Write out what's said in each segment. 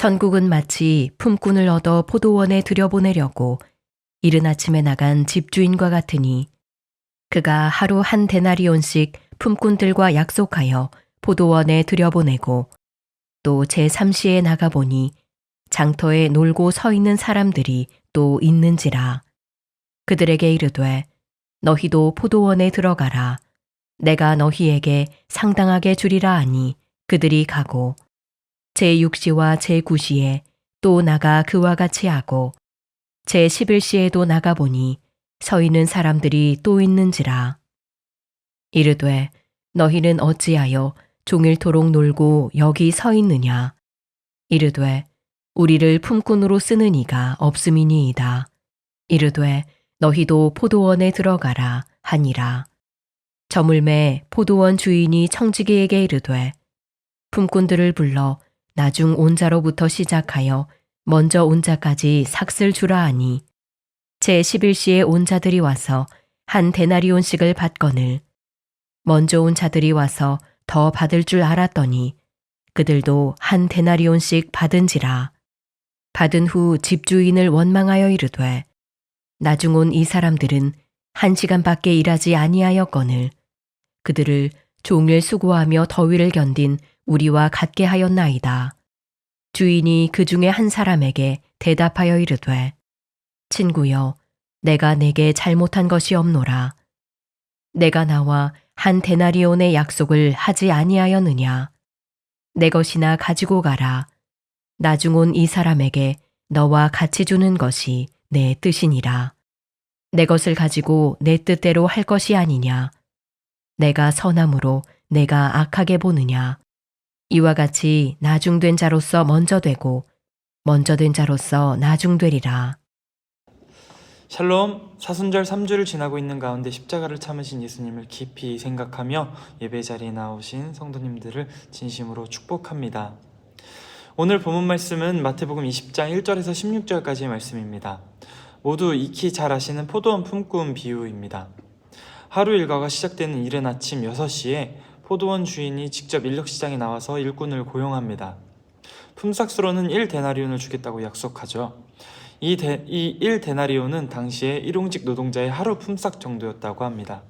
천국은 마치 품꾼을 얻어 포도원에 들여보내려고 이른 아침에 나간 집주인과 같으니 그가 하루 한 데나리온씩 품꾼들과 약속하여 포도원에 들여보내고 또 제3시에 나가보니 장터에 놀고 서 있는 사람들이 또 있는지라. 그들에게 이르되 너희도 포도원에 들어가라. 내가 너희에게 상당하게 주리라 하니 그들이 가고 제6시와 제9시에 또 나가 그와 같이 하고 제11시에도 나가보니 서 있는 사람들이 또 있는지라. 이르되 너희는 어찌하여 종일토록 놀고 여기 서 있느냐. 이르되 우리를 품꾼으로 쓰는 이가 없음이니이다. 이르되 너희도 포도원에 들어가라 하니라. 저물매 포도원 주인이 청지기에게 이르되 품꾼들을 불러 나중 온 자로부터 시작하여 먼저 온 자까지 삭슬 주라 하니 제11시에 온 자들이 와서 한 데나리온씩을 받거늘 먼저 온 자들이 와서 더 받을 줄 알았더니 그들도 한 데나리온씩 받은지라. 받은 후 집주인을 원망하여 이르되 나중 온 이 사람들은 1시간밖에 일하지 아니하였거늘 그들을 종일 수고하며 더위를 견딘 우리와 같게 하였나이다. 주인이 그 중에 한 사람에게 대답하여 이르되 친구여 내가 내게 잘못한 것이 없노라. 내가 나와 한 데나리온의 약속을 하지 아니하였느냐. 내 것이나 가지고 가라. 나중 온 이 사람에게 너와 같이 주는 것이 내 뜻이니라. 내 것을 가지고 내 뜻대로 할 것이 아니냐. 내가 선함으로 내가 악하게 보느냐. 이와 같이 나중된 자로서 먼저 되고 먼저 된 자로서 나중되리라. 샬롬, 사순절 3주를 지나고 있는 가운데 십자가를 참으신 예수님을 깊이 생각하며 예배 자리에 나오신 성도님들을 진심으로 축복합니다. 오늘 본문 말씀은 마태복음 20장 1절에서 16절까지의 말씀입니다. 모두 익히 잘 아시는 포도원 품꾼 비유입니다. 하루 일과가 시작되는 이른 아침 6시에 포도원 주인이 직접 인력시장에 나와서 일꾼을 고용합니다. 품삯으로는 1데나리온을 주겠다고 약속하죠. 이 1데나리온은 당시에 일용직 노동자의 하루 품삯 정도였다고 합니다.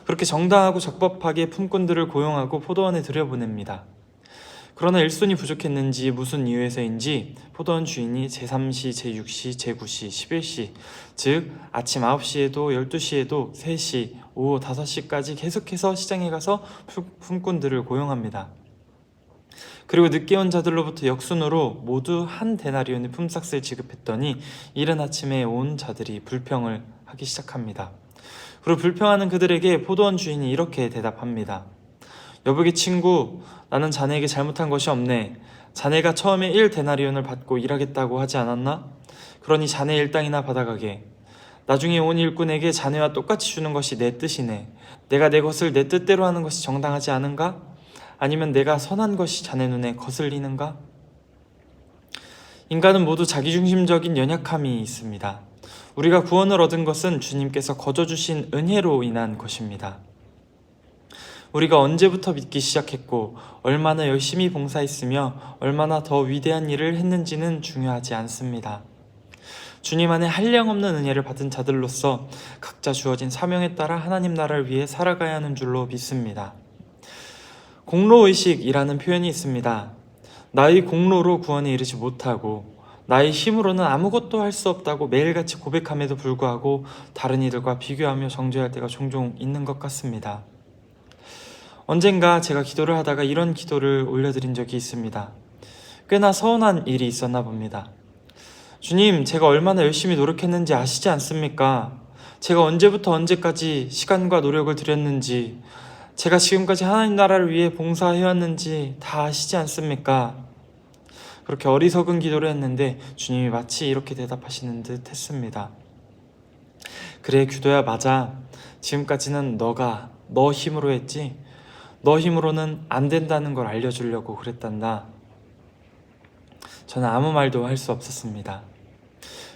그렇게 정당하고 적법하게 품꾼들을 고용하고 포도원에 들여보냅니다. 그러나 일손이 부족했는지 무슨 이유에서인지 포도원 주인이 제3시, 제6시, 제9시, 11시, 즉 아침 9시에도 12시에도 3시, 오후 5시까지 계속해서 시장에 가서 품꾼들을 고용합니다. 그리고 늦게 온 자들로부터 역순으로 모두 한 데나리온의 품삯을 지급했더니 이른 아침에 온 자들이 불평을 하기 시작합니다. 그리고 불평하는 그들에게 포도원 주인이 이렇게 대답합니다. 여보게 친구, 나는 자네에게 잘못한 것이 없네. 자네가 처음에 1데나리온을 받고 일하겠다고 하지 않았나? 그러니 자네 일당이나 받아가게. 나중에 온 일꾼에게 자네와 똑같이 주는 것이 내 뜻이네. 내가 내 것을 내 뜻대로 하는 것이 정당하지 않은가? 아니면 내가 선한 것이 자네 눈에 거슬리는가? 인간은 모두 자기중심적인 연약함이 있습니다. 우리가 구원을 얻은 것은 주님께서 거저주신 은혜로 인한 것입니다. 우리가 언제부터 믿기 시작했고 얼마나 열심히 봉사했으며 얼마나 더 위대한 일을 했는지는 중요하지 않습니다. 주님 안에 한량없는 은혜를 받은 자들로서 각자 주어진 사명에 따라 하나님 나라를 위해 살아가야 하는 줄로 믿습니다. 공로의식이라는 표현이 있습니다. 나의 공로로 구원에 이르지 못하고 나의 힘으로는 아무것도 할 수 없다고 매일같이 고백함에도 불구하고 다른 이들과 비교하며 정죄할 때가 종종 있는 것 같습니다. 언젠가 제가 기도를 하다가 이런 기도를 올려드린 적이 있습니다. 꽤나 서운한 일이 있었나 봅니다. 주님, 제가 얼마나 열심히 노력했는지 아시지 않습니까? 제가 언제부터 언제까지 시간과 노력을 들였는지, 제가 지금까지 하나님 나라를 위해 봉사해왔는지 다 아시지 않습니까? 그렇게 어리석은 기도를 했는데 주님이 마치 이렇게 대답하시는 듯 했습니다. 그래, 규도야, 맞아. 지금까지는 너가 너 힘으로 했지. 너 힘으로는 안 된다는 걸 알려주려고 그랬단다. 저는 아무 말도 할 수 없었습니다.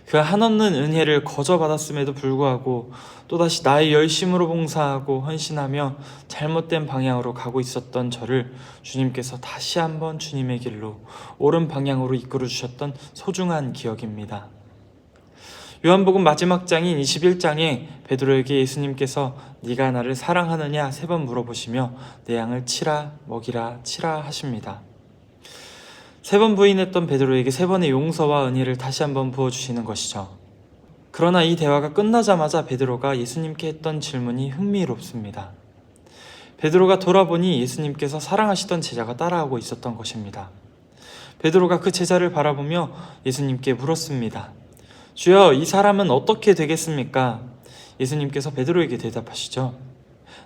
그 한없는 은혜를 거저받았음에도 불구하고 또다시 나의 열심으로 봉사하고 헌신하며 잘못된 방향으로 가고 있었던 저를 주님께서 다시 한번 주님의 길로 옳은 방향으로 이끌어 주셨던 소중한 기억입니다. 요한복음 마지막 장인 21장에 베드로에게 예수님께서 네가 나를 사랑하느냐 3번 물어보시며 내 양을 치라 먹이라 치라 하십니다. 3번 부인했던 베드로에게 3번의 용서와 은혜를 다시 한번 부어주시는 것이죠. 그러나 이 대화가 끝나자마자 베드로가 예수님께 했던 질문이 흥미롭습니다. 베드로가 돌아보니 예수님께서 사랑하시던 제자가 따라하고 있었던 것입니다. 베드로가 그 제자를 바라보며 예수님께 물었습니다. 주여, 이 사람은 어떻게 되겠습니까? 예수님께서 베드로에게 대답하시죠.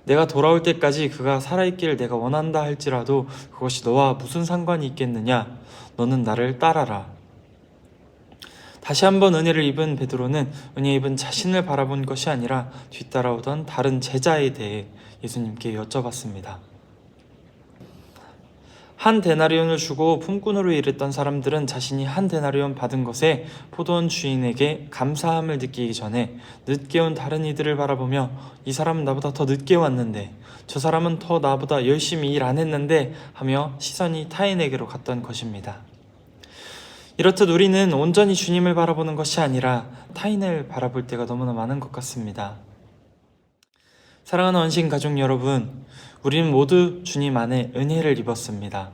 내가 돌아올 때까지 그가 살아있기를 내가 원한다 할지라도 그것이 너와 무슨 상관이 있겠느냐? 너는 나를 따라라. 다시 한번 은혜를 입은 베드로는 은혜 입은 자신을 바라본 것이 아니라 뒤따라오던 다른 제자에 대해 예수님께 여쭤봤습니다. 한 데나리온을 주고 품꾼으로 일했던 사람들은 자신이 한 데나리온 받은 것에 포도원 주인에게 감사함을 느끼기 전에 늦게 온 다른 이들을 바라보며 이 사람은 나보다 더 늦게 왔는데 저 사람은 더 나보다 열심히 일 안 했는데 하며 시선이 타인에게로 갔던 것입니다. 이렇듯 우리는 온전히 주님을 바라보는 것이 아니라 타인을 바라볼 때가 너무나 많은 것 같습니다. 사랑하는 원신 가족 여러분, 우리는 모두 주님 안에 은혜를 입었습니다.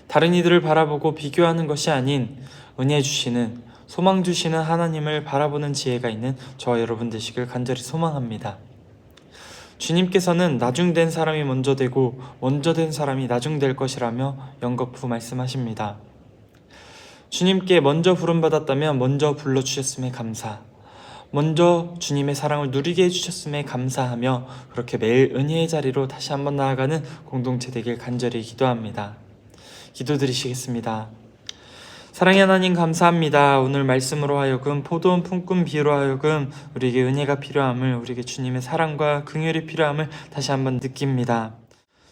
다른 이들을 바라보고 비교하는 것이 아닌 은혜 주시는, 소망 주시는 하나님을 바라보는 지혜가 있는 저와 여러분 되시길 간절히 소망합니다. 주님께서는 나중된 사람이 먼저 되고 먼저 된 사람이 나중될 것이라며 연거푸 말씀하십니다. 주님께 먼저 부름받았다면 먼저 불러주셨음에 감사, 먼저 주님의 사랑을 누리게 해주셨음에 감사하며 그렇게 매일 은혜의 자리로 다시 한번 나아가는 공동체 되길 간절히 기도합니다. 기도드리시겠습니다. 사랑의 하나님 감사합니다. 오늘 말씀으로 하여금 포도원 품꾼 비유로 하여금 우리에게 은혜가 필요함을, 우리에게 주님의 사랑과 긍휼이 필요함을 다시 한번 느낍니다.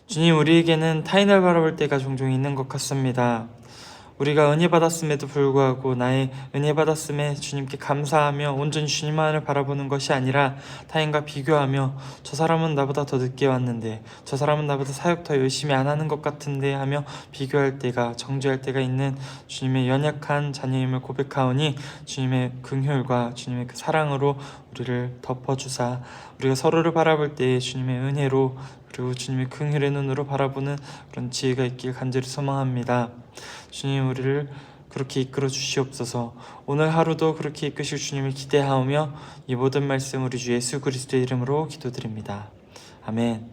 주님, 우리에게는 타인을 바라볼 때가 종종 있는 것 같습니다. 우리가 은혜 받았음에도 불구하고 나의 은혜 받았음에 주님께 감사하며 온전히 주님만을 바라보는 것이 아니라 타인과 비교하며 저 사람은 나보다 더 늦게 왔는데 저 사람은 나보다 사역 더 열심히 안 하는 것 같은데 하며 비교할 때가, 정죄할 때가 있는 주님의 연약한 자녀임을 고백하오니 주님의 긍휼과 주님의 그 사랑으로 우리를 덮어주사 우리가 서로를 바라볼 때 주님의 은혜로 그리고 주님의 긍휼의 눈으로 바라보는 그런 지혜가 있길 간절히 소망합니다. 주님, 우리를 그렇게 이끌어 주시옵소서. 오늘 하루도 그렇게 이끄실 주님을 기대하오며 이 모든 말씀 우리 주 예수 그리스도의 이름으로 기도드립니다. 아멘.